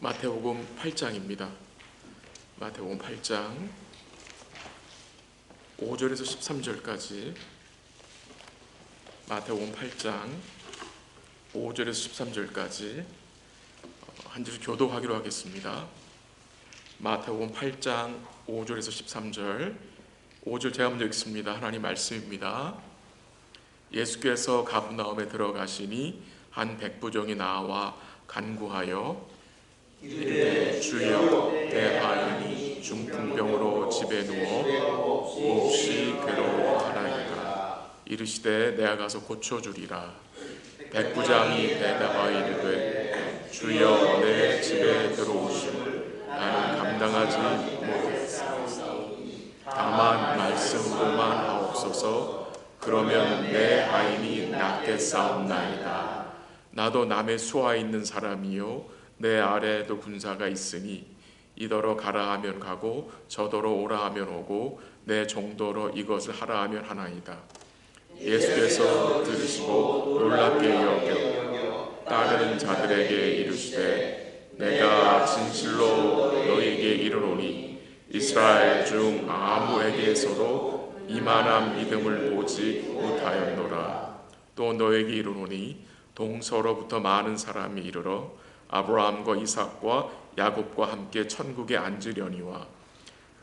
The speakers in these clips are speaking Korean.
마태복음 8장입니다. 마태복음 8장 5절에서 13절까지 마태복음 8장 5절에서 13절까지 한 줄 교도하기로 하겠습니다. 마태복음 8장 5절에서 13절 5절 제가 먼저 읽습니다. 하나님 말씀입니다. 예수께서 가버나움에 들어가시니 한 백부종이 나와 간구하여 이르되 주여 내 아이니 중풍병으로 집에 누워 몹시 괴로워하나이다. 이르시되 내가 가서 고쳐주리라. 백부장이 대답하여 이르되 주여 내 집에 들어오심을 나는 감당하지 못하겠사오니 다만 말씀으로만 하옵소서. 그러면 내 아이니 낫겠사옵나이다. 나도 남의 수하에 있는 사람이요 내 아래에도 군사가 있으니 이더러 가라 하면 가고 저더러 오라 하면 오고 내 정도로 이것을 하라 하면 하나이다. 예수께서 들으시고 놀랍게 여겨 다른 자들에게 이르시되 내가 진실로 너희에게 이르노니 이스라엘 중 아무에게서도 이만한 믿음을 보지 못하였노라. 또 너에게 이르노니 동서로부터 많은 사람이 이르러 아브라함과 이삭과 야곱과 함께 천국에 앉으려니와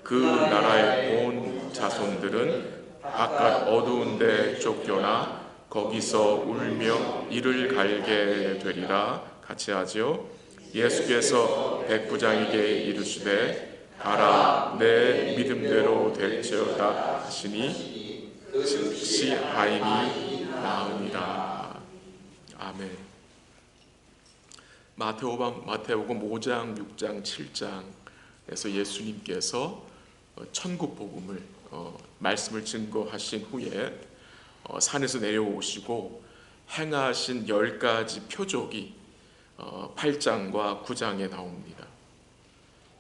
그 나라의 온 자손들은 바깥 어두운 데 쫓겨나 거기서 울며 이를 갈게 되리라. 같이 하죠. 예수께서 백부장에게 이르시되 가라 내 믿음대로 될지어다 하시니 즉시 아이니 나으니라. 아멘. 마태복음 5장, 6장, 7장에서 예수님께서 천국 복음을 말씀을 증거하신 후에 산에서 내려오시고 행하신 10가지 표적이 8장과 9장에 나옵니다.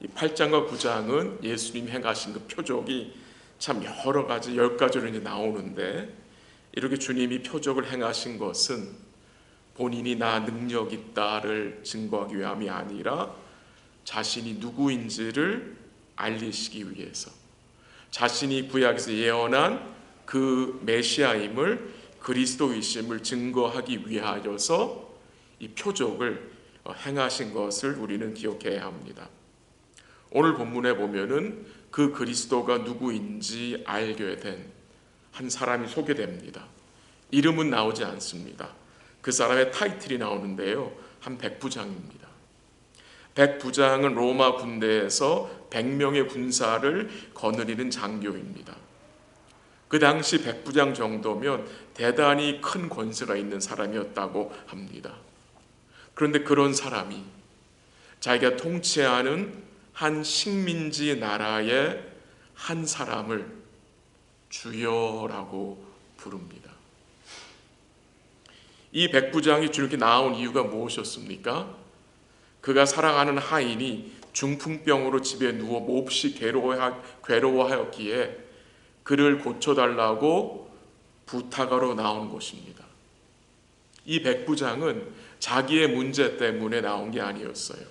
이 8장과 9장은 예수님 행하신 그 표적이 참 여러 가지 10가지로 이제 나오는데, 이렇게 주님이 표적을 행하신 것은 본인이 나 능력 있다를 증거하기 위함이 아니라 자신이 누구인지를 알리시기 위해서, 자신이 구약에서 예언한 그 메시아임을, 그리스도이심을 증거하기 위하여서 이 표적을 행하신 것을 우리는 기억해야 합니다. 오늘 본문에 보면은 그 그리스도가 누구인지 알게 된 한 사람이 소개됩니다. 이름은 나오지 않습니다. 그 사람의 타이틀이 나오는데요, 한 백부장입니다. 백부장은 로마 군대에서 100명의 군사를 거느리는 장교입니다. 그 당시 백부장 정도면 대단히 큰 권세가 있는 사람이었다고 합니다. 그런데 그런 사람이 자기가 통치하는 한 식민지 나라의 한 사람을 주여라고 부릅니다. 이 백부장이 저렇게 나온 이유가 무엇이었습니까? 그가 사랑하는 하인이 중풍병으로 집에 누워 몹시 괴로워하였기에 그를 고쳐달라고 부탁하러 나온 것입니다. 이 백부장은 자기의 문제 때문에 나온 게 아니었어요.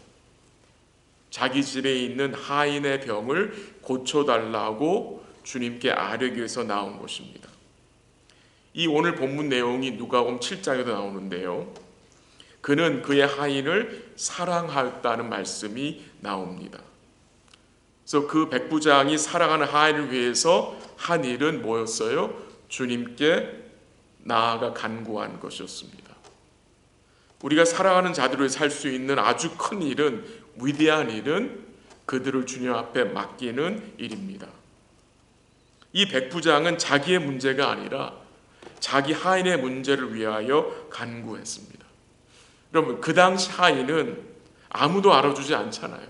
자기 집에 있는 하인의 병을 고쳐달라고 주님께 아뢰기 위해서 나온 것입니다. 이 오늘 본문 내용이 누가복음 7장에도 나오는데요, 그는 그의 하인을 사랑하였다는 말씀이 나옵니다. 그래서 그 백부장이 사랑하는 하인을 위해서 한 일은 뭐였어요? 주님께 나아가 간구한 것이었습니다. 우리가 사랑하는 자들을 위해 살 수 있는 아주 큰 일은, 위대한 일은 그들을 주님 앞에 맡기는 일입니다. 이 백부장은 자기의 문제가 아니라 자기 하인의 문제를 위하여 간구했습니다. 여러분, 그 당시 하인은 아무도 알아주지 않잖아요.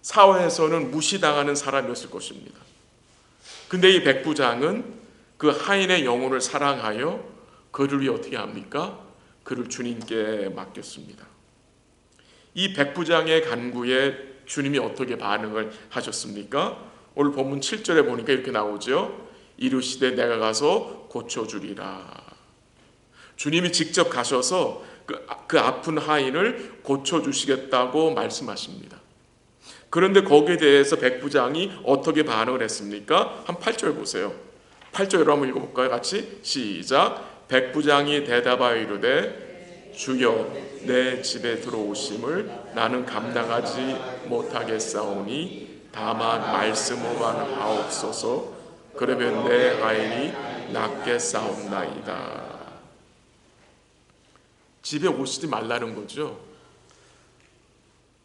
사회에서는 무시당하는 사람이었을 것입니다. 근데 이 백부장은 그 하인의 영혼을 사랑하여 그를 위해 어떻게 합니까? 그를 주님께 맡겼습니다. 이 백부장의 간구에 주님이 어떻게 반응을 하셨습니까? 오늘 본문 7절에 보니까 이렇게 나오죠. 이르시되 내가 가서 고쳐주리라. 주님이 직접 가셔서 그 아픈 하인을 고쳐주시겠다고 말씀하십니다. 그런데 거기에 대해서 백부장이 어떻게 반응을 했습니까? 한 8절 보세요. 8절로 한번 읽어볼까요? 같이 시작. 백부장이 대답하여 이르되 주여 내 집에 들어오심을 나는 감당하지 못하겠사오니 다만 말씀으로만 하옵소서. 그러면 내 하인이 낫겠사옵나이다. 집에 오시지 말라는 거죠.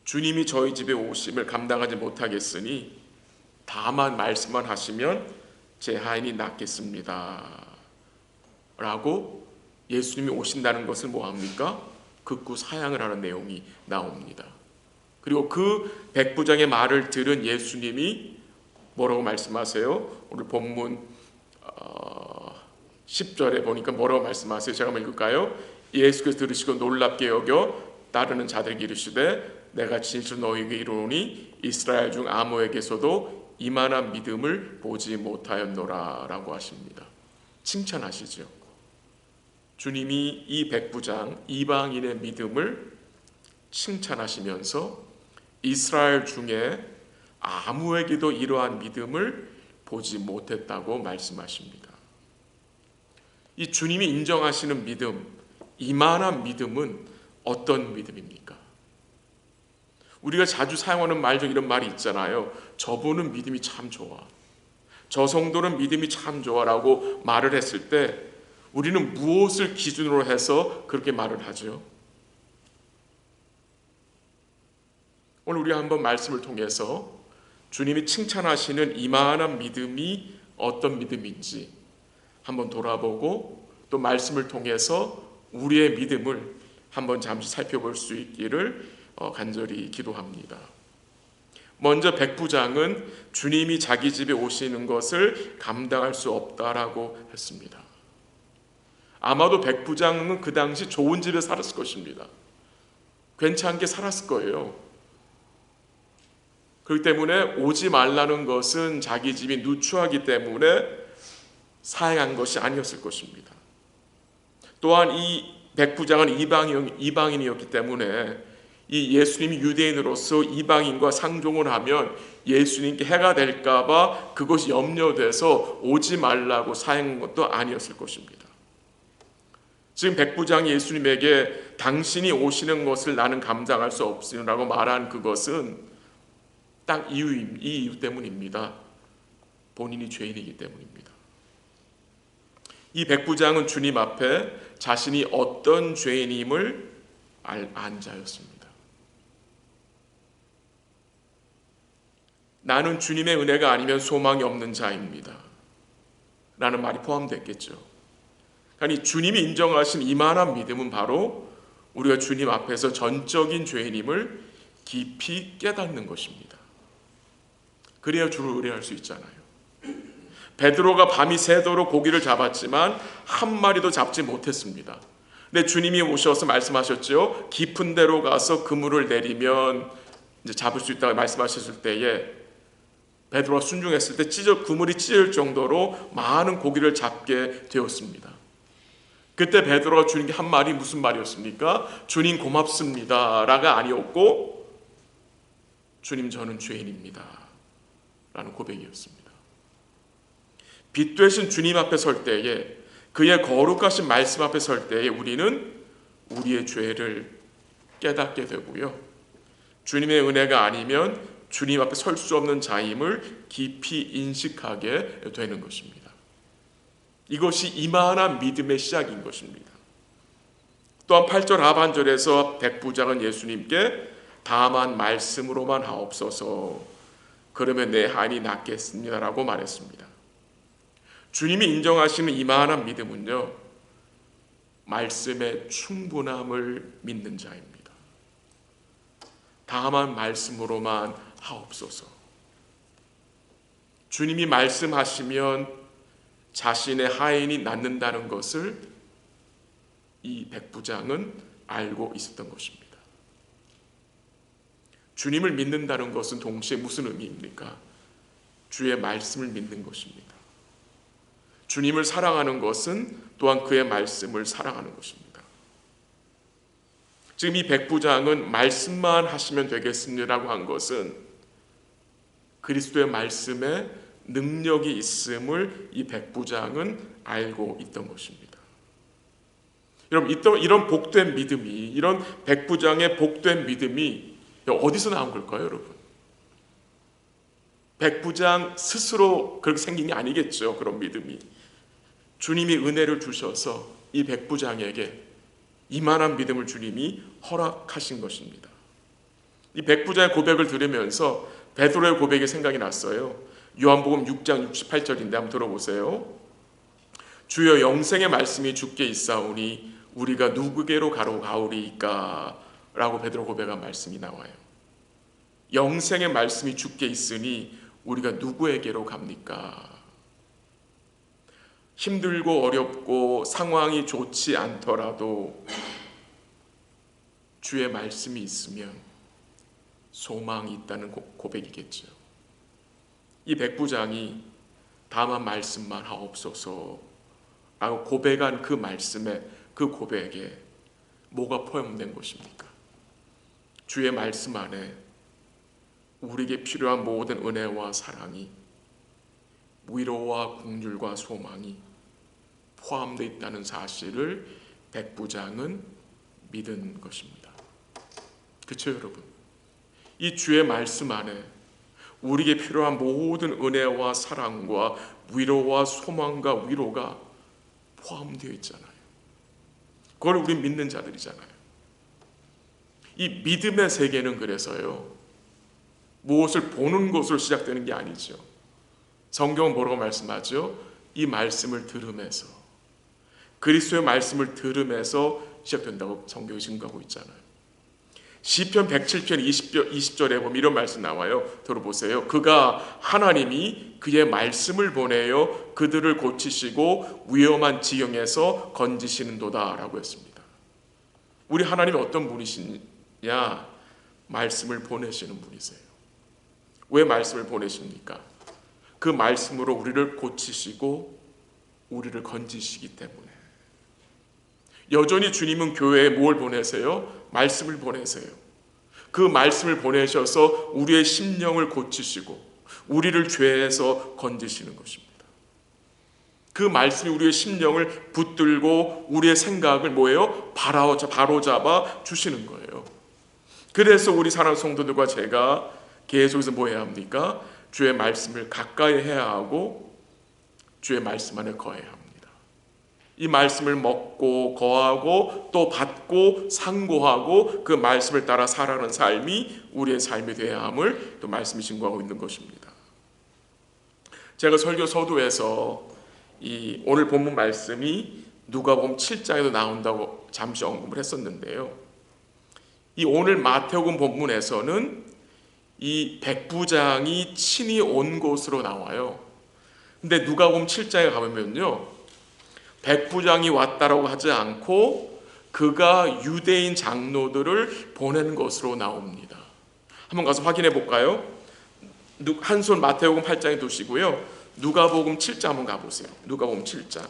주님이 저희 집에 오심을 감당하지 못하겠으니 다만 말씀만 하시면 제 하인이 낫겠습니다 라고 예수님이 오신다는 것을 뭐합니까? 극구 사양을 하는 내용이 나옵니다. 그리고 그 백부장의 말을 들은 예수님이 뭐라고 말씀하세요? 오늘 본문 10절에 보니까 뭐라고 말씀하세요? 제가 한번 읽을까요? 예수께서 들으시고 놀랍게 여겨 따르는 자들에게 이르시되 내가 진실로 너희에게 이르노니 이스라엘 중 아무에게서도 이만한 믿음을 보지 못하였노라 라고 하십니다. 칭찬하시죠. 주님이 이 백부장 이방인의 믿음을 칭찬하시면서 이스라엘 중에 아무에게도 이러한 믿음을 보지 못했다고 말씀하십니다. 이 주님이 인정하시는 믿음, 이만한 믿음은 어떤 믿음입니까? 우리가 자주 사용하는 말 중 이런 말이 있잖아요. 저분은 믿음이 참 좋아. 저 성도는 믿음이 참 좋아라고 말을 했을 때 우리는 무엇을 기준으로 해서 그렇게 말을 하죠? 오늘 우리가 한번 말씀을 통해서 주님이 칭찬하시는 이만한 믿음이 어떤 믿음인지 한번 돌아보고 또 말씀을 통해서 우리의 믿음을 한번 잠시 살펴볼 수 있기를 간절히 기도합니다. 먼저 백부장은 주님이 자기 집에 오시는 것을 감당할 수 없다라고 했습니다. 아마도 백부장은 그 당시 좋은 집에 살았을 것입니다. 괜찮게 살았을 거예요. 그렇기 때문에 오지 말라는 것은 자기 집이 누추하기 때문에 사행한 것이 아니었을 것입니다. 또한 이 백부장은 이방인이었기 때문에 이 예수님이 유대인으로서 이방인과 상종을 하면 예수님께 해가 될까 봐 그것이 염려돼서 오지 말라고 사행한 것도 아니었을 것입니다. 지금 백부장이 예수님에게 당신이 오시는 것을 나는 감당할 수 없으니라고 말한 그것은 딱 이 이유 때문입니다. 본인이 죄인이기 때문입니다. 이 백부장은 주님 앞에 자신이 어떤 죄인임을 안 자였습니다. 나는 주님의 은혜가 아니면 소망이 없는 자입니다 라는 말이 포함됐겠죠. 그러니까 주님이 인정하신 이만한 믿음은 바로 우리가 주님 앞에서 전적인 죄인임을 깊이 깨닫는 것입니다. 그래야 주를 의뢰할 수 있잖아요. 베드로가 밤이 새도록 고기를 잡았지만 한 마리도 잡지 못했습니다. 근데 주님이 오셔서 말씀하셨죠. 깊은 데로 가서 그물을 내리면 이제 잡을 수 있다고 말씀하셨을 때에 베드로가 순종했을 때 그물이 찢을 정도로 많은 고기를 잡게 되었습니다. 그때 베드로가 주님께 한 말이 무슨 말이었습니까? 주님 고맙습니다 라가 아니었고 주님 저는 죄인입니다 라는 고백이었습니다. 빛 되신 주님 앞에 설 때에 그의 거룩하신 말씀 앞에 설 때에 우리는 우리의 죄를 깨닫게 되고요. 주님의 은혜가 아니면 주님 앞에 설 수 없는 자임을 깊이 인식하게 되는 것입니다. 이것이 이만한 믿음의 시작인 것입니다. 또한 8절 하반절에서 백부장은 예수님께 다만 말씀으로만 하옵소서 그러면 내 하인이 낫겠습니다 라고 말했습니다. 주님이 인정하시는 이만한 믿음은요, 말씀의 충분함을 믿는 자입니다. 다만 말씀으로만 하옵소서. 주님이 말씀하시면 자신의 하인이 낫는다는 것을 이 백부장은 알고 있었던 것입니다. 주님을 믿는다는 것은 동시에 무슨 의미입니까? 주의 말씀을 믿는 것입니다. 주님을 사랑하는 것은 또한 그의 말씀을 사랑하는 것입니다. 지금 이 백부장은 말씀만 하시면 되겠습니다라고 한 것은 그리스도의 말씀에 능력이 있음을 이 백부장은 알고 있던 것입니다. 여러분, 이런 복된 믿음이, 이런 백부장의 복된 믿음이 어디서 나온 걸까요, 여러분? 백부장 스스로 그렇게 생긴 게 아니겠죠. 그런 믿음이 주님이 은혜를 주셔서 이 백부장에게 이만한 믿음을 주님이 허락하신 것입니다. 이 백부장의 고백을 들으면서 베드로의 고백이 생각이 났어요. 요한복음 6장 68절인데 한번 들어보세요. 주여, 영생의 말씀이 주께 있사오니 우리가 누구게로 가오리이까? 라고 베드로 고백한 말씀이 나와요. 영생의 말씀이 주께 있으니 우리가 누구에게로 갑니까? 힘들고 어렵고 상황이 좋지 않더라도 주의 말씀이 있으면 소망이 있다는 고백이겠죠. 이 백부장이 다만 말씀만 하옵소서 라고 고백한 그 말씀에, 그 고백에 뭐가 포함된 것입니까? 주의 말씀 안에 우리에게 필요한 모든 은혜와 사랑이, 위로와 긍휼과 소망이 포함되어 있다는 사실을 백부장은 믿은 것입니다. 그렇죠, 여러분? 이 주의 말씀 안에 우리에게 필요한 모든 은혜와 사랑과 위로와 소망과 위로가 포함되어 있잖아요. 그걸 우리 믿는 자들이잖아요. 이 믿음의 세계는 그래서요, 무엇을 보는 것으로 시작되는 게 아니죠. 성경은 뭐라고 말씀하죠? 이 말씀을 들으면서, 그리스도의 말씀을 들으면서 시작된다고 성경이 증거하고 있잖아요. 시편 107편 20절에 보면 이런 말씀 나와요. 들어보세요. 그가, 하나님이 그의 말씀을 보내어 그들을 고치시고 위험한 지경에서 건지시는도다 라고 했습니다. 우리 하나님이 어떤 분이시냐? 말씀을 보내시는 분이세요. 왜 말씀을 보내십니까? 그 말씀으로 우리를 고치시고 우리를 건지시기 때문에. 여전히 주님은 교회에 뭘 보내세요? 말씀을 보내세요. 그 말씀을 보내셔서 우리의 심령을 고치시고 우리를 죄에서 건지시는 것입니다. 그 말씀이 우리의 심령을 붙들고 우리의 생각을 뭐예요? 바로잡아 주시는 거예요. 그래서 우리 사랑하는 성도들과 제가 계속해서 뭐 해야 합니까? 주의 말씀을 가까이 해야 하고 주의 말씀 안에 거해야 합니다. 이 말씀을 먹고 거하고 또 받고 상고하고 그 말씀을 따라 살아가는 삶이 우리의 삶이 되어야 함을 또 말씀이 증거하고 있는 것입니다. 제가 설교 서두에서 이 오늘 본문 말씀이 누가복음 7장에도 나온다고 잠시 언급을 했었는데요. 이 오늘 마태복음 본문에서는 이 백부장이 친히 온 곳으로 나와요. 근데 누가복음 7장에 가보면요, 백부장이 왔다라고 하지 않고 그가 유대인 장로들을 보낸 것으로 나옵니다. 한번 가서 확인해 볼까요? 한 손 마태복음 8장에 두시고요, 누가복음 7장 한번 가보세요. 누가복음 7장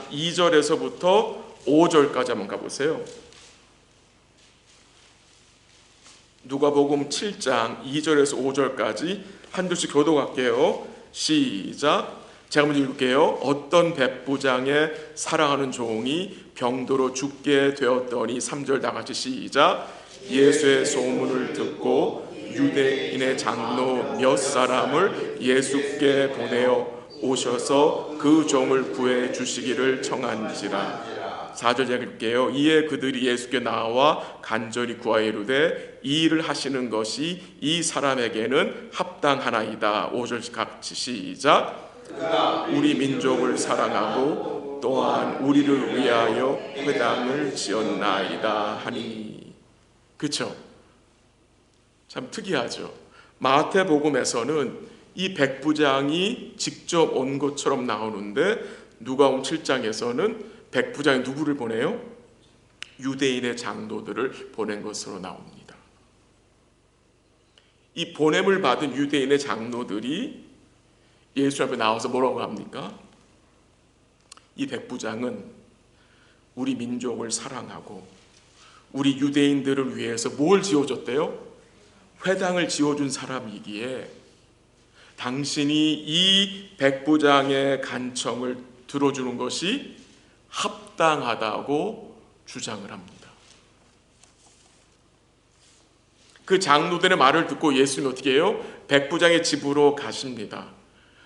2절에서부터 5절까지 한번 가보세요. 누가복음 7장 2절에서 5절까지 한 줄씩 교독할게요. 시작. 제가 먼저 읽을게요. 어떤 백부장의 사랑하는 종이 병도로 죽게 되었더니 3절 다 같이 시작. 예수의 소문을 듣고 유대인의 장로 몇 사람을 예수께 보내어 오셔서 그 종을 구해 주시기를 청한지라. 4절 읽을게요. 이에 그들이 예수께 나와 간절히 구하여 이르되 이 일을 하시는 것이 이 사람에게는 합당하나이다. 5절 같이 시작. 우리 민족을 사랑하고 또한 우리를 위하여 회당을 지었나이다 하니. 그렇죠? 참 특이하죠. 마태복음에서는 이 백부장이 직접 온 것처럼 나오는데 누가복음 7장에서는 백부장이 누구를 보내요? 유대인의 장로들을 보낸 것으로 나옵니다. 이 보냄을 받은 유대인의 장로들이 예수 앞에 나와서 뭐라고 합니까? 이 백부장은 우리 민족을 사랑하고 우리 유대인들을 위해서 뭘 지어줬대요? 회당을 지어준 사람이기에 당신이 이 백부장의 간청을 들어주는 것이 합당하다고 주장을 합니다. 그 장로들의 말을 듣고 예수님이 어떻게 해요? 백부장의 집으로 가십니다.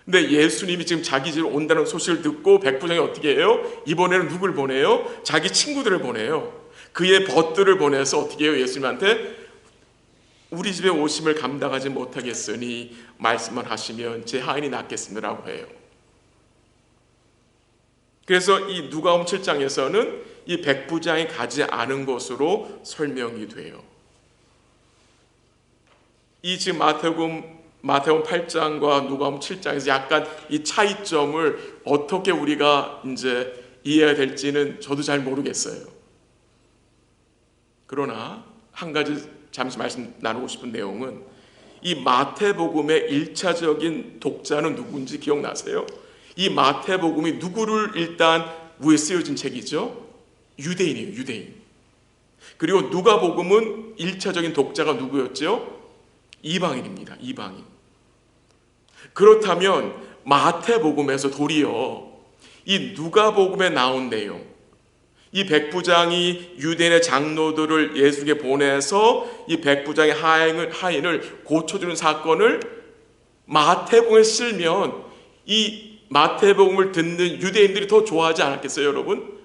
근데 예수님이 지금 자기 집으로 온다는 소식을 듣고 백부장이 어떻게 해요? 이번에는 누굴 보내요? 자기 친구들을 보내요. 그의 벗들을 보내서 어떻게 해요? 예수님한테 우리 집에 오심을 감당하지 못하겠으니 말씀만 하시면 제 하인이 낫겠습니다라고 해요. 그래서 이 누가복음 7장에서는 이 백부장이 가지 않은 것으로 설명이 돼요. 이 지금 마태복음 8장과 누가복음 7장에서 약간 이 차이점을 어떻게 우리가 이제 이해해야 될지는 저도 잘 모르겠어요. 그러나 한 가지 잠시 말씀 나누고 싶은 내용은 이 마태복음의 1차적인 독자는 누군지 기억나세요? 이 마태복음이 누구를 일단 위에 쓰여진 책이죠? 유대인이에요. 유대인. 그리고 누가복음은 1차적인 독자가 누구였죠? 이방인입니다. 이방인. 그렇다면 마태복음에서 도리어 이 누가복음에 나온 내용, 이 백부장이 유대인의 장로들을 예수께 보내서 이 백부장의 하인을 고쳐주는 사건을 마태복음에 실면 이 마태복음을 듣는 유대인들이 더 좋아하지 않았겠어요, 여러분?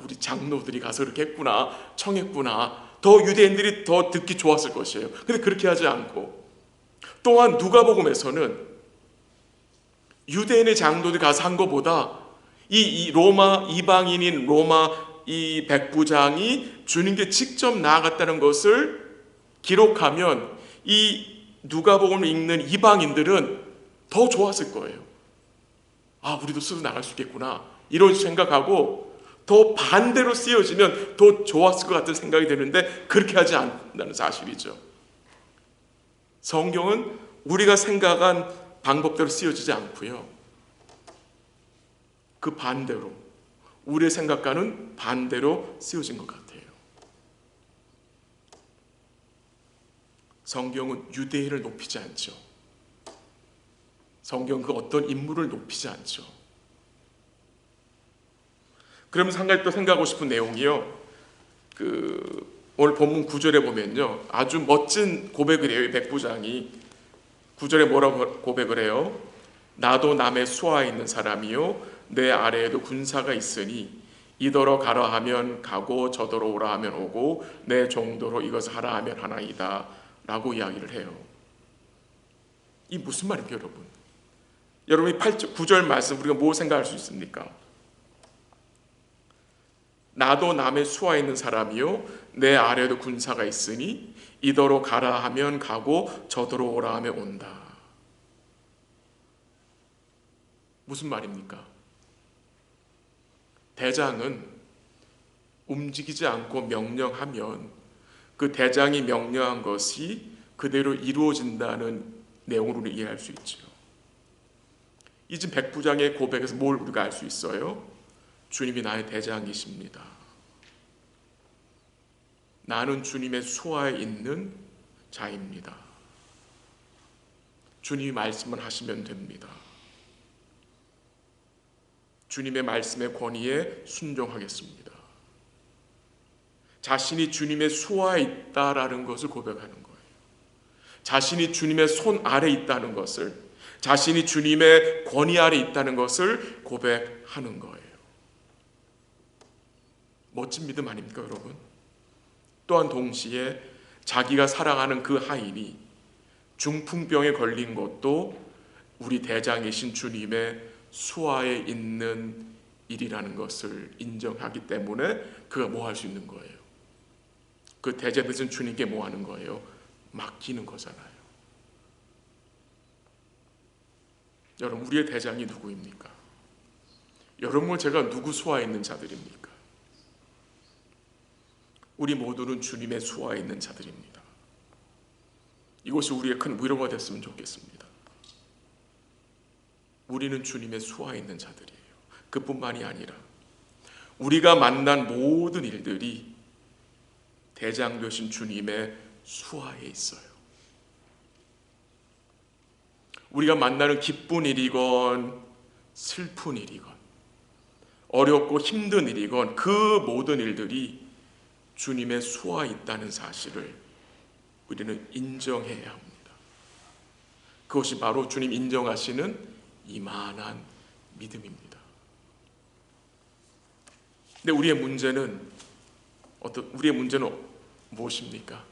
우리 장로들이 가서 그렇게 했구나, 청했구나. 더 유대인들이 더 듣기 좋았을 것이에요. 근데 그렇게 하지 않고 또한 누가복음에서는 유대인의 장로들이 가서 한 것보다 이 로마 이방인인 로마 이 백부장이 주님께 직접 나아갔다는 것을 기록하면 이 누가복음을 읽는 이방인들은 더 좋았을 거예요. 우리도 스스로 나갈 수 있겠구나 이런 생각하고 더 반대로 쓰여지면 더 좋았을 것 같은 생각이 드는데 그렇게 하지 않는다는 사실이죠. 성경은 우리가 생각한 방법대로 쓰여지지 않고요. 그 반대로 우리의 생각과는 반대로 쓰여진 것 같아요. 성경은 유대인을 높이지 않죠. 성경은 그 어떤 인물을 높이지 않죠. 그러면서 한 가지 또 생각하고 싶은 내용이요. 오늘 본문 9절에 보면요. 아주 멋진 고백을 해요. 이 백부장이 9절에 뭐라고 고백을 해요? 나도 남의 수하에 있는 사람이요 내 아래에도 군사가 있으니 이더러 가라 하면 가고 저더러 오라 하면 오고 내 종도로 이것을 하라 하면 하나이다 라고 이야기를 해요. 이 무슨 말입니까, 여러분? 여러분이 9절 말씀 우리가 뭐 생각할 수 있습니까? 나도 남의 수하에 있는 사람이요 내 아래에도 군사가 있으니 이더러 가라 하면 가고 저더러 오라 하면 온다. 무슨 말입니까? 대장은 움직이지 않고 명령하면 그 대장이 명령한 것이 그대로 이루어진다는 내용으로 우리 이해할 수 있죠. 이 지금 백부장의 고백에서 뭘 우리가 알 수 있어요? 주님이 나의 대장이십니다. 나는 주님의 수하에 있는 자입니다. 주님이 말씀을 하시면 됩니다. 주님의 말씀의 권위에 순종하겠습니다. 자신이 주님의 수하에 있다라는 것을 고백하는 거예요. 자신이 주님의 손 아래 있다는 것을, 자신이 주님의 권위 아래 있다는 것을 고백하는 거예요. 멋진 믿음 아닙니까, 여러분? 또한 동시에 자기가 사랑하는 그 하인이 중풍병에 걸린 것도 우리 대장이신 주님의 수하에 있는 일이라는 것을 인정하기 때문에 그가 뭐 할 수 있는 거예요? 그 대제되신 주님께 뭐 하는 거예요? 맡기는 거잖아요. 여러분, 우리의 대장이 누구입니까? 여러분, 제가 누구 수하에 있는 자들입니까? 우리 모두는 주님의 수하에 있는 자들입니다. 이것이 우리의 큰 위로가 됐으면 좋겠습니다. 우리는 주님의 수하에 있는 자들이에요. 그뿐만이 아니라 우리가 만난 모든 일들이 대장 되신 주님의 수하에 있어요. 우리가 만나는 기쁜 일이건 슬픈 일이건 어렵고 힘든 일이건 그 모든 일들이 주님의 수하에 있다는 사실을 우리는 인정해야 합니다. 그것이 바로 주님 인정하시는 이만한 믿음입니다. 근데 우리의 문제는 무엇입니까?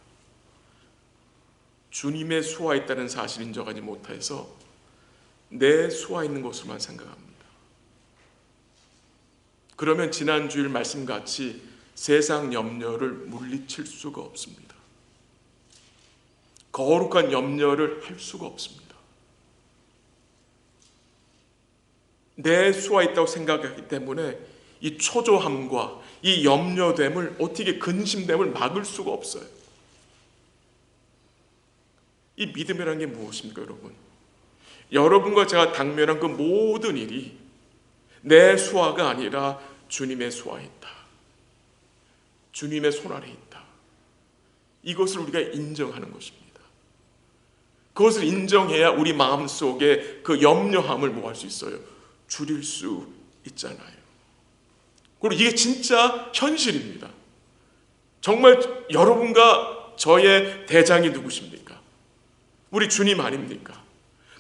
주님의 수하에 있다는 사실을 인정하지 못해서 내 수하에 있는 것으로만 생각합니다. 그러면 지난 주일 말씀같이 세상 염려를 물리칠 수가 없습니다. 거룩한 염려를 할 수가 없습니다. 내 수하에 있다고 생각하기 때문에 이 초조함과 이 염려됨을, 어떻게 근심됨을 막을 수가 없어요. 이 믿음이라는 게 무엇입니까, 여러분? 여러분과 제가 당면한 그 모든 일이 내 수하가 아니라 주님의 수하에 있다. 주님의 손 아래 있다. 이것을 우리가 인정하는 것입니다. 그것을 인정해야 우리 마음속에 그 염려함을 뭐 할 수 있어요? 줄일 수 있잖아요. 그리고 이게 진짜 현실입니다. 정말 여러분과 저의 대장이 누구십니까? 우리 주님 아닙니까?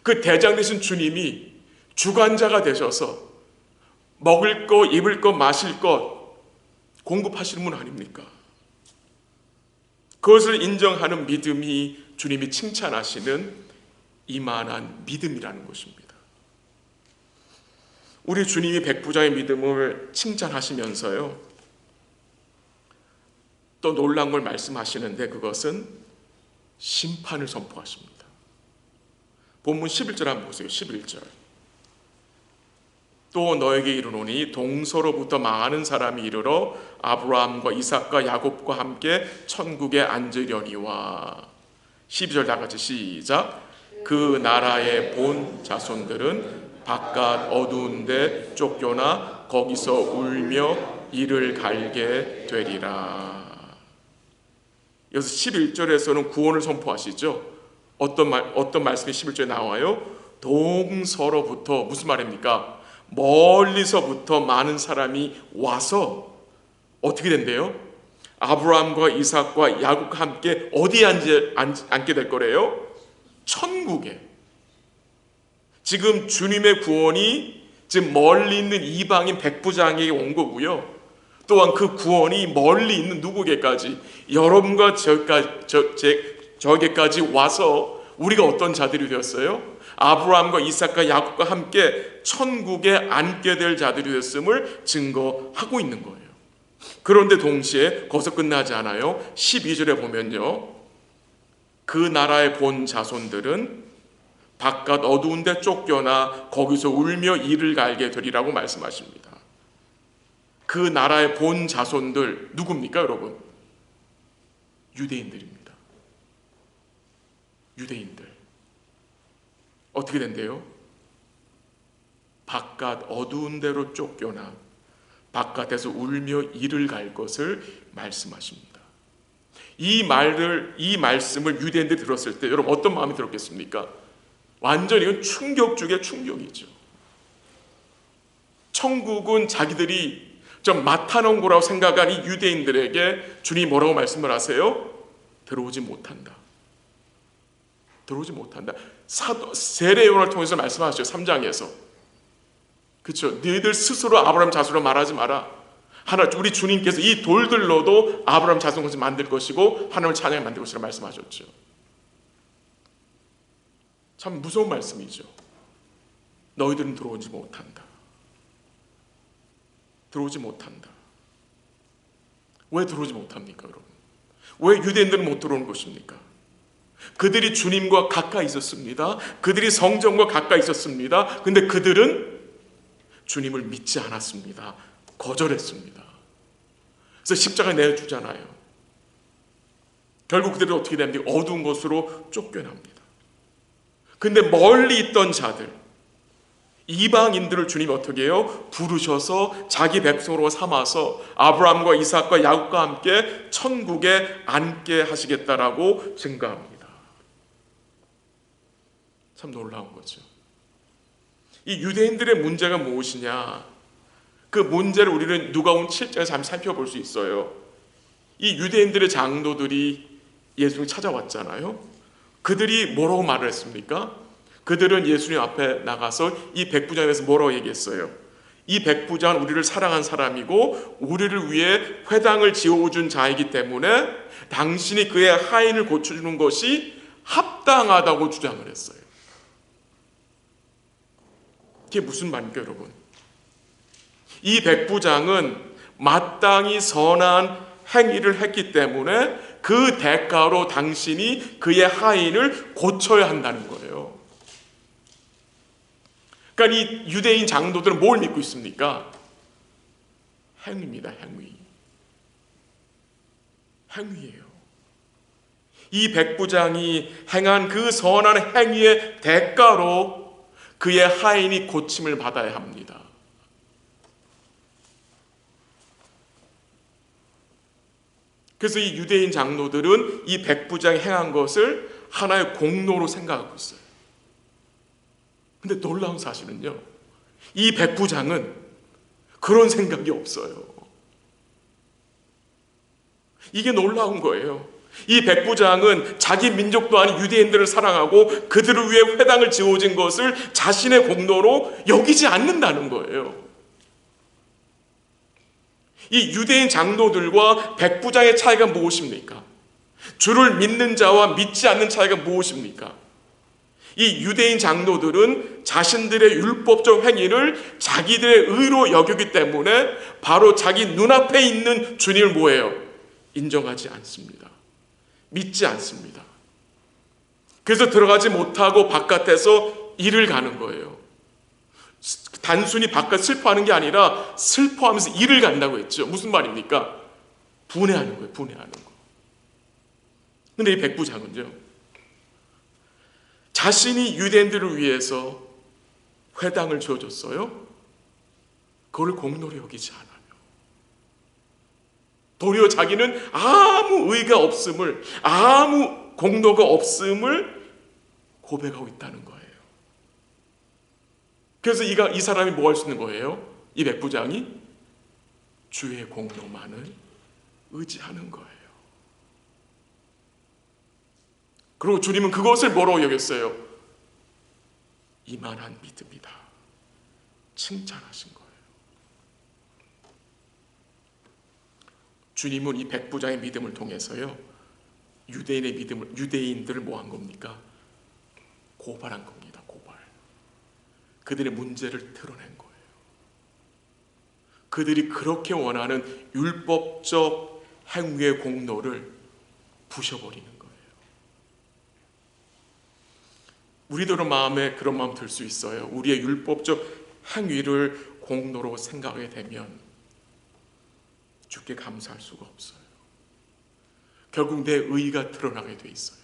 그 대장 되신 주님이 주관자가 되셔서 먹을 것, 입을 것, 마실 것 공급하시는 분 아닙니까? 그것을 인정하는 믿음이 주님이 칭찬하시는 이만한 믿음이라는 것입니다. 우리 주님이 백부장의 믿음을 칭찬하시면서요, 또 놀라운 걸 말씀하시는데 그것은 심판을 선포하십니다. 본문 11절 한번 보세요. 11절. 또 너에게 이르노니 동서로부터 많은 사람이 이르러 아브라함과 이삭과 야곱과 함께 천국에 앉으려니와. 12절 다 같이 시작. 그 나라의 본 자손들은 바깥 어두운 데 쫓겨나 거기서 울며 이를 갈게 되리라. 여기서 11절에서는 구원을 선포하시죠. 어떤 말씀이 11절에 나와요? 동서로부터, 무슨 말입니까? 멀리서부터 많은 사람이 와서 어떻게 된대요? 아브라함과 이삭과 야곱과 함께 어디에 앉게 될 거래요? 천국에. 지금 주님의 구원이 지금 멀리 있는 이방인 백부장에게 온 거고요. 또한 그 구원이 멀리 있는 누구에게까지, 여러분과 저에게까지 와서 우리가 어떤 자들이 되었어요? 아브라함과 이삭과 야곱과 함께 천국에 앉게 될 자들이 됐음을 증거하고 있는 거예요. 그런데 동시에 거기서 끝나지 않아요. 12절에 보면요, 그 나라의 본 자손들은 바깥 어두운 데 쫓겨나 거기서 울며 이를 갈게 되리라고 말씀하십니다. 그 나라의 본 자손들 누굽니까, 여러분? 유대인들입니다. 유대인들. 어떻게 된대요? 바깥 어두운 데로 쫓겨나 바깥에서 울며 이를 갈 것을 말씀하십니다. 이 말씀을 유대인들이 들었을 때 여러분 어떤 마음이 들었겠습니까? 완전히 이건 충격 중에 충격이죠. 천국은 자기들이 좀 맡아놓은 거라고 생각한 이 유대인들에게 주님이 뭐라고 말씀을 하세요? 들어오지 못한다. 들어오지 못한다. 세례 요한을 통해서 말씀하셨죠. 3장에서. 그렇죠. 너희들 스스로 아브라함 자손으로 말하지 마라. 우리 주님께서 이 돌들로도 아브라함 자손을 만들 것이고 하나님을 찬양하게 만들 것이라고 말씀하셨죠. 참 무서운 말씀이죠. 너희들은 들어오지 못한다. 들어오지 못한다. 왜 들어오지 못합니까, 여러분? 왜 유대인들은 못 들어오는 것입니까? 그들이 주님과 가까이 있었습니다. 그들이 성전과 가까이 있었습니다. 근데 그들은 주님을 믿지 않았습니다. 거절했습니다. 그래서 십자가에 내어주잖아요. 결국 그들은 어떻게 됩니까? 어두운 곳으로 쫓겨납니다. 근데 멀리 있던 자들, 이방인들을 주님이 어떻게 해요? 부르셔서 자기 백성으로 삼아서 아브라함과 이삭과 야곱과 함께 천국에 앉게 하시겠다라고 증거합니다. 참 놀라운 거죠. 이 유대인들의 문제가 무엇이냐? 그 문제를 우리는 누가복음 7장에서 한번 살펴볼 수 있어요. 이 유대인들의 장로들이 예수님 찾아왔잖아요. 그들이 뭐라고 말을 했습니까? 그들은 예수님 앞에 나가서 이 백부장에서 뭐라고 얘기했어요? 이 백부장은 우리를 사랑한 사람이고 우리를 위해 회당을 지어준 자이기 때문에 당신이 그의 하인을 고쳐주는 것이 합당하다고 주장을 했어요. 이게 무슨 말입니까, 여러분? 이 백부장은 마땅히 선한 행위를 했기 때문에 그 대가로 당신이 그의 하인을 고쳐야 한다는 거예요. 그러니까 이 유대인 장로들은 뭘 믿고 있습니까? 행위입니다. 행위예요. 이 백부장이 행한 그 선한 행위의 대가로 그의 하인이 고침을 받아야 합니다. 그래서 이 유대인 장로들은 이 백부장이 행한 것을 하나의 공로로 생각하고 있어요. 근데 놀라운 사실은요, 이 백부장은 그런 생각이 없어요. 이게 놀라운 거예요. 이 백부장은 자기 민족도 아닌 유대인들을 사랑하고 그들을 위해 회당을 지어진 것을 자신의 공로로 여기지 않는다는 거예요. 이 유대인 장로들과 백부장의 차이가 무엇입니까? 주를 믿는 자와 믿지 않는 차이가 무엇입니까? 이 유대인 장로들은 자신들의 율법적 행위를 자기들의 의로 여기기 때문에 바로 자기 눈앞에 있는 주님을 뭐예요? 인정하지 않습니다. 믿지 않습니다. 그래서 들어가지 못하고 바깥에서 일을 가는 거예요. 단순히 바깥 슬퍼하는 게 아니라 슬퍼하면서 일을 간다고 했죠. 무슨 말입니까? 분해하는 거예요. 분해하는 거. 근데 이 백부장은요, 자신이 유대인들을 위해서 회당을 지어줬어요. 그걸 공로로 여기지 않아요. 도리어 자기는 아무 의가 없음을, 아무 공로가 없음을 고백하고 있다는 거예요. 그래서 이 사람이 뭐 할 수 있는 거예요? 이 백부장이 주의 공로만을 의지하는 거예요. 그리고 주님은 그것을 뭐라고 여겼어요? 이만한 믿음이다. 칭찬하신 거예요. 주님은 이 백부장의 믿음을 통해서요, 유대인들을 뭐 한 겁니까? 고발한 겁니다. 고발. 그들의 문제를 드러낸 거예요. 그들이 그렇게 원하는 율법적 행위의 공로를 부셔버리는 거예요. 우리들의 마음에 그런 마음 들 수 있어요. 우리의 율법적 행위를 공로로 생각하게 되면 주께 감사할 수가 없어요. 결국 내 의가 드러나게 돼 있어요.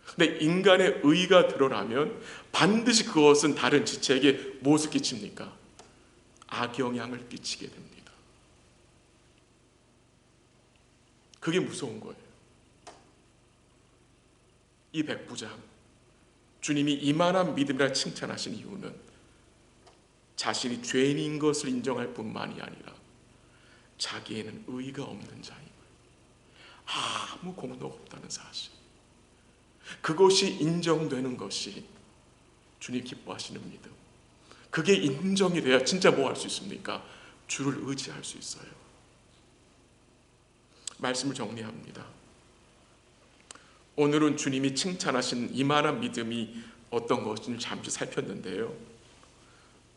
근데 인간의 의가 드러나면 반드시 그것은 다른 지체에게 무엇을 끼칩니까? 악영향을 끼치게 됩니다. 그게 무서운 거예요. 이 백부장, 주님이 이만한 믿음이라 칭찬하신 이유는 자신이 죄인인 것을 인정할 뿐만이 아니라 자기에는 의가 없는 자임을, 아무 공로가 없다는 사실, 그것이 인정되는 것이 주님 기뻐하시는 믿음. 그게 인정이 돼야 진짜 뭐 할 수 있습니까? 주를 의지할 수 있어요. 말씀을 정리합니다. 오늘은 주님이 칭찬하신 이만한 믿음이 어떤 것인지 잠시 살폈는데요,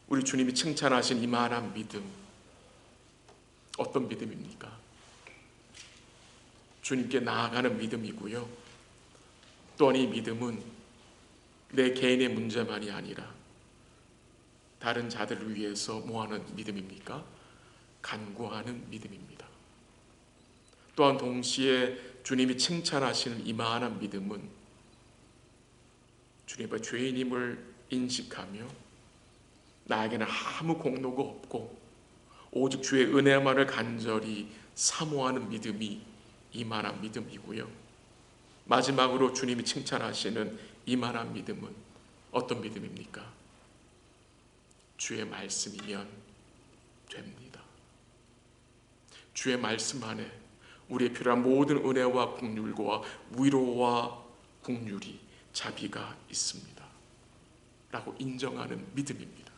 우리 주님이 칭찬하신 이만한 믿음, 어떤 믿음입니까? 주님께 나아가는 믿음이고요, 또한 이 믿음은 내 개인의 문제만이 아니라 다른 자들을 위해서 뭐하는 믿음입니까? 간구하는 믿음입니다. 또한 동시에 주님이 칭찬하시는 이만한 믿음은 주님의 죄인임을 인식하며 나에게는 아무 공로가 없고 오직 주의 은혜만을 간절히 사모하는 믿음이 이만한 믿음이고요. 마지막으로 주님이 칭찬하시는 이만한 믿음은 어떤 믿음입니까? 주의 말씀이면 됩니다. 주의 말씀 안에 우리의 필요한 모든 은혜와 긍휼과 위로와 긍휼이 자비가 있습니다 라고 인정하는 믿음입니다.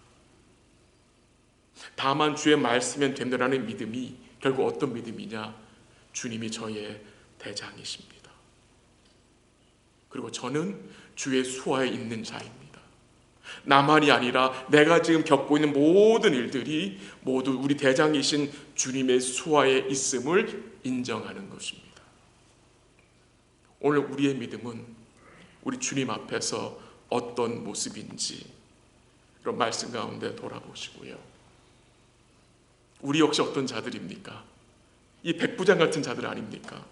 다만 주의 말씀이면 된다라는 믿음이 결국 어떤 믿음이냐? 주님이 저의 대장이십니다. 그리고 저는 주의 수하에 있는 자입니다. 나만이 아니라 내가 지금 겪고 있는 모든 일들이 모두 우리 대장이신 주님의 수하에 있음을 인정하는 것입니다. 오늘 우리의 믿음은 우리 주님 앞에서 어떤 모습인지 이런 말씀 가운데 돌아보시고요. 우리 역시 어떤 자들입니까? 이 백부장 같은 자들 아닙니까?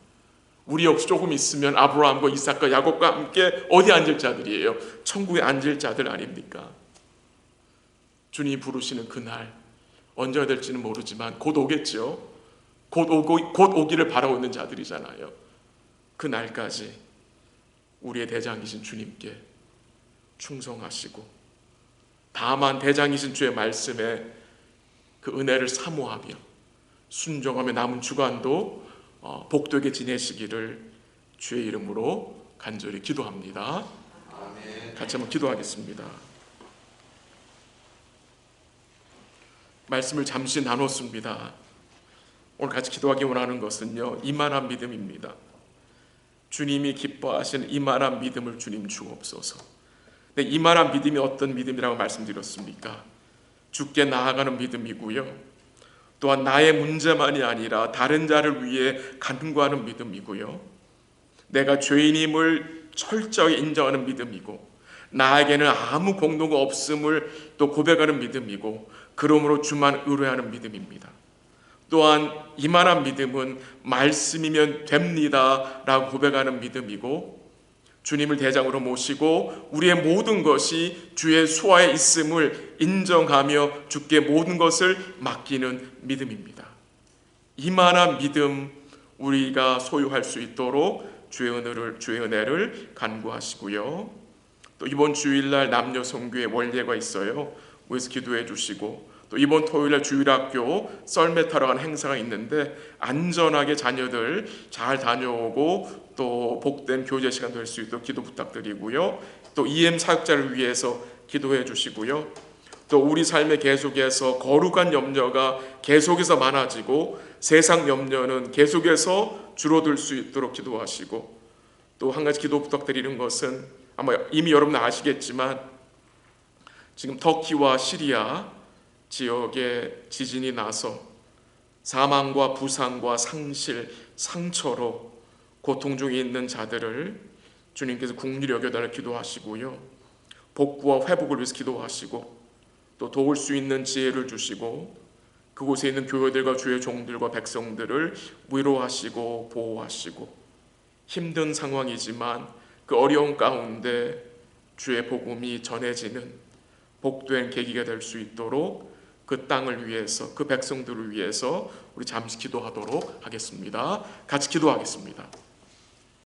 우리 역시 조금 있으면 아브라함과 이삭과 야곱과 함께 어디 앉을 자들이에요? 천국에 앉을 자들 아닙니까? 주님이 부르시는 그날 언제가 될지는 모르지만 곧 오겠죠. 곧 오기를 바라고 있는 자들이잖아요. 그 날까지 우리의 대장이신 주님께 충성하시고 다만 대장이신 주의 말씀에 그 은혜를 사모하며 순종하며 남은 주간도 복되게 지내시기를 주의 이름으로 간절히 기도합니다. 아멘. 같이 한번 기도하겠습니다. 말씀을 잠시 나눴습니다. 오늘 같이 기도하기 원하는 것은요, 이만한 믿음입니다. 주님이 기뻐하시는 이만한 믿음을 주님 주옵소서. 근데 이만한 믿음이 어떤 믿음이라고 말씀드렸습니까? 주께 나아가는 믿음이고요. 또한 나의 문제만이 아니라 다른 자를 위해 간구하는 믿음이고요. 내가 죄인임을 철저히 인정하는 믿음이고 나에게는 아무 공로가 없음을 또 고백하는 믿음이고 그러므로 주만 의뢰하는 믿음입니다. 또한 이만한 믿음은 말씀이면 됩니다 라고 고백하는 믿음이고 주님을 대장으로 모시고 우리의 모든 것이 주의 수하에 있음을 인정하며 주께 모든 것을 맡기는 믿음입니다. 이만한 믿음 우리가 소유할 수 있도록 주의 은혜를 간구하시고요. 또 이번 주일날 남녀 선교회 원례가 있어요. 모여서 기도해 주시고 또 이번 토요일날 주일학교 썰매 타러 가는 행사가 있는데 안전하게 자녀들 잘 다녀오고 또 복된 교제 시간 될 수 있도록 기도 부탁드리고요. 또 EM 사역자를 위해서 기도해 주시고요. 또 우리 삶에 계속해서 거룩한 염려가 계속해서 많아지고 세상 염려는 계속해서 줄어들 수 있도록 기도하시고 또 한 가지 기도 부탁드리는 것은 아마 이미 여러분 아시겠지만 지금 터키와 시리아 지역에 지진이 나서 사망과 부상과 상실, 상처로 고통 중에 있는 자들을 주님께서 긍휼히 여겨달라 기도하시고요. 복구와 회복을 위해서 기도하시고 또 도울 수 있는 지혜를 주시고 그곳에 있는 교회들과 주의 종들과 백성들을 위로하시고 보호하시고 힘든 상황이지만 그 어려운 가운데 주의 복음이 전해지는 복된 계기가 될 수 있도록 그 땅을 위해서 그 백성들을 위해서 우리 잠시 기도하도록 하겠습니다. 같이 기도하겠습니다.